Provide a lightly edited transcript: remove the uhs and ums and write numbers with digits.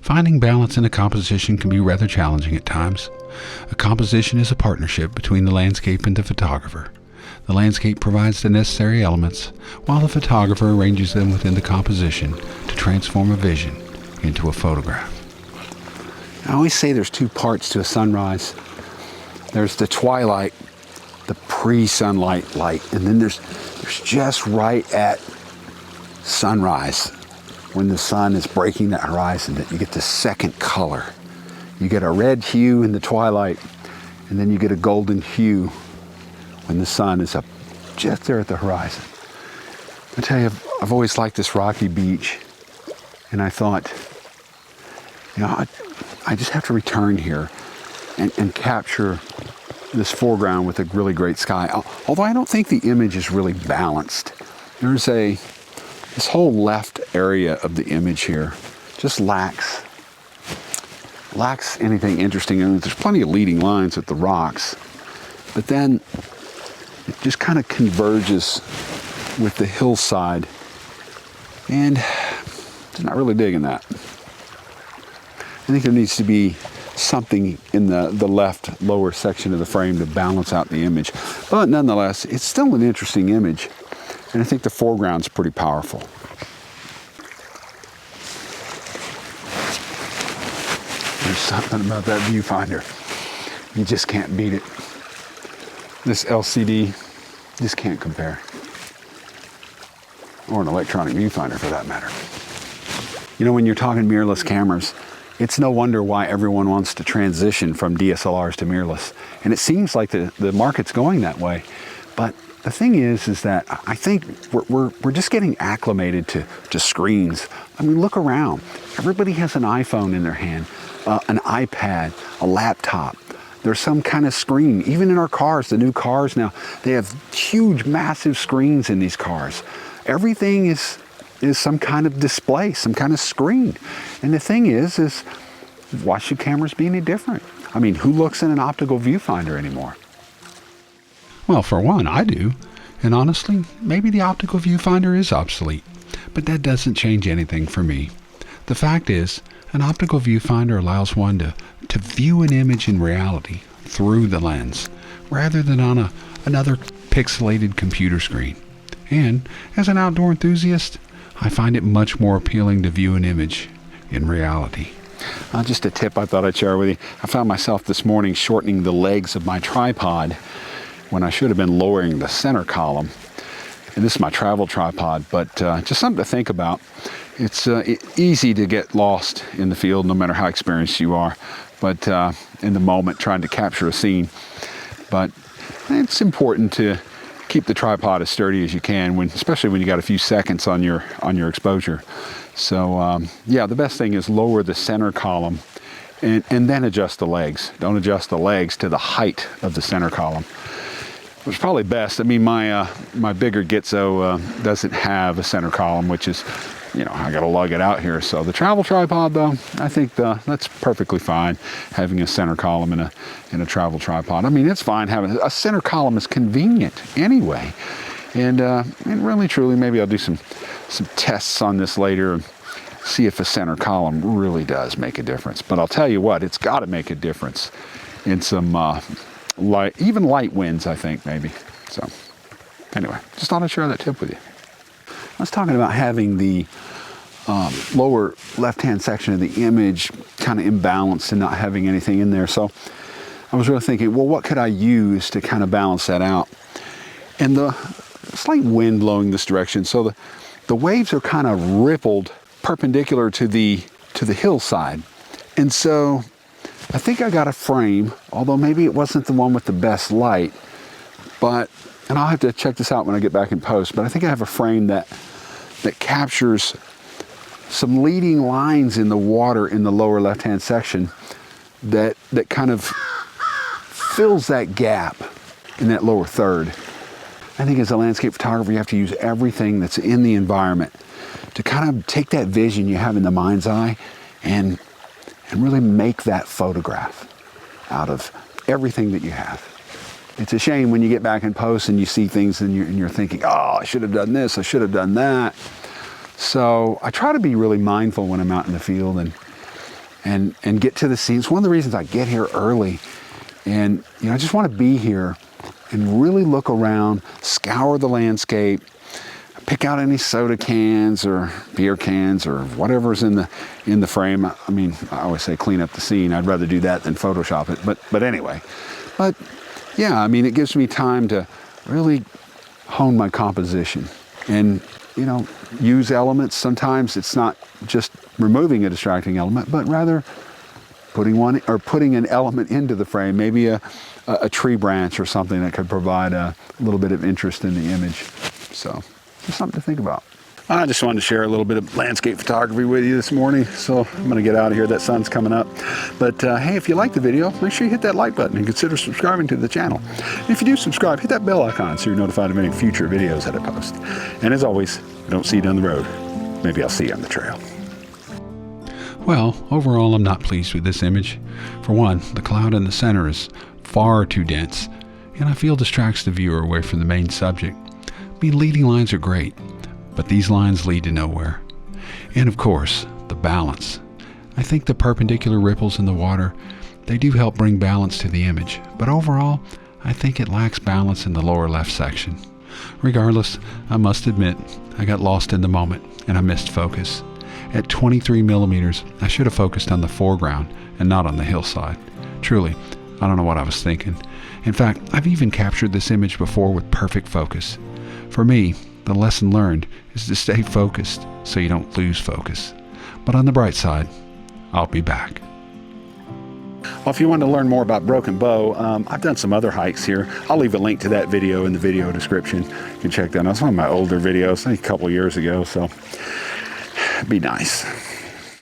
Finding balance in a composition can be rather challenging at times. A composition is a partnership between the landscape and the photographer. The landscape provides the necessary elements, while the photographer arranges them within the composition to transform a vision into a photograph. I always say there's two parts to a sunrise. There's the twilight, the pre-sunlight light, and then there's just right at sunrise, when the sun is breaking that horizon, that you get the second color. You get a red hue in the twilight, and then you get a golden hue when the sun is up just there at the horizon. I tell you, I've always liked this rocky beach, and I thought, you know, I just have to return here and capture this foreground with a really great sky. Although I don't think the image is really balanced. There's this whole left area of the image here just lacks anything interesting. And there's plenty of leading lines with the rocks, but then it just kind of converges with the hillside, and I'm not really digging that. I think there needs to be something in the left lower section of the frame to balance out the image. But nonetheless, it's still an interesting image, and I think the foreground's pretty powerful. There's something about that viewfinder. You just can't beat it. This LCD just can't compare. Or an electronic viewfinder for that matter. You know, when you're talking mirrorless cameras, it's no wonder why everyone wants to transition from DSLRs to mirrorless. And it seems like the market's going that way. But the thing is that I think we're just getting acclimated to screens. I mean, look around. Everybody has an iPhone in their hand, an iPad, a laptop. There's some kind of screen. Even in our cars, the new cars now, they have huge, massive screens in these cars. Everything is some kind of display, some kind of screen. And the thing is why should cameras be any different? I mean, who looks in an optical viewfinder anymore? Well, for one, I do. And honestly, maybe the optical viewfinder is obsolete. But that doesn't change anything for me. The fact is, an optical viewfinder allows one to view an image in reality through the lens, rather than on another pixelated computer screen. And as an outdoor enthusiast, I find it much more appealing to view an image in reality. Just a tip I thought I'd share with you. I found myself this morning shortening the legs of my tripod when I should have been lowering the center column. And this is my travel tripod, but just something to think about. It's easy to get lost in the field, no matter how experienced you are, but in the moment trying to capture a scene. But it's important to keep the tripod as sturdy as you can, especially when you got a few seconds on your exposure. So yeah, the best thing is lower the center column and then adjust the legs. Don't adjust the legs to the height of the center column. It's probably best. I mean, my bigger Gitzo doesn't have a center column, which is, you know, I got to lug it out here. So the travel tripod, though, I think that's perfectly fine, having a center column in a travel tripod. I mean, it's fine having a center column is convenient anyway. And really, truly, maybe I'll do some tests on this later and see if a center column really does make a difference. But I'll tell you what, it's got to make a difference in some even light winds, I think, maybe. So anyway, just thought I'd share that tip with you. I was talking about having the lower left-hand section of the image kind of imbalanced and not having anything in there. So I was really thinking, well, what could I use to kind of balance that out? And the slight wind blowing this direction, so the waves are kind of rippled perpendicular to the hillside. And so I think I got a frame, although maybe it wasn't the one with the best light, and I'll have to check this out when I get back in post, but I think I have a frame that captures some leading lines in the water in the lower left-hand section that kind of fills that gap in that lower third. I think as a landscape photographer, you have to use everything that's in the environment to kind of take that vision you have in the mind's eye and really make that photograph out of everything that you have. It's a shame when you get back in post and you see things and you're thinking, oh, I should have done this, I should have done that. So I try to be really mindful when I'm out in the field and and get to the scene. It's one of the reasons I get here early. And, I just want to be here and really look around, scour the landscape, pick out any soda cans or beer cans or whatever's in the frame. I mean, I always say clean up the scene. I'd rather do that than Photoshop it. But anyway, yeah, I mean, it gives me time to really hone my composition and, use elements. Sometimes it's not just removing a distracting element, but rather putting an element into the frame, maybe a tree branch or something that could provide a little bit of interest in the image. So just something to think about. I just wanted to share a little bit of landscape photography with you this morning. So I'm going to get out of here. That sun's coming up. But hey, if you like the video, make sure you hit that like button and consider subscribing to the channel. And if you do subscribe, hit that bell icon so you're notified of any future videos that I post. And as always, if I don't see you down the road, maybe I'll see you on the trail. Well, overall, I'm not pleased with this image. For one, the cloud in the center is far too dense, and I feel distracts the viewer away from the main subject. I mean, leading lines are great, but these lines lead to nowhere. And of course, the balance. I think the perpendicular ripples in the water, they do help bring balance to the image, but overall, I think it lacks balance in the lower left section. Regardless, I must admit, I got lost in the moment, and I missed focus. At 23 millimeters, I should have focused on the foreground and not on the hillside. Truly, I don't know what I was thinking. In fact, I've even captured this image before with perfect focus. For me, the lesson learned is to stay focused so you don't lose focus. But on the bright side, I'll be back. Well, if you want to learn more about Broken Bow, I've done some other hikes here. I'll leave a link to that video in the video description. You can check that out. It's one of my older videos, I think a couple years ago, so be nice.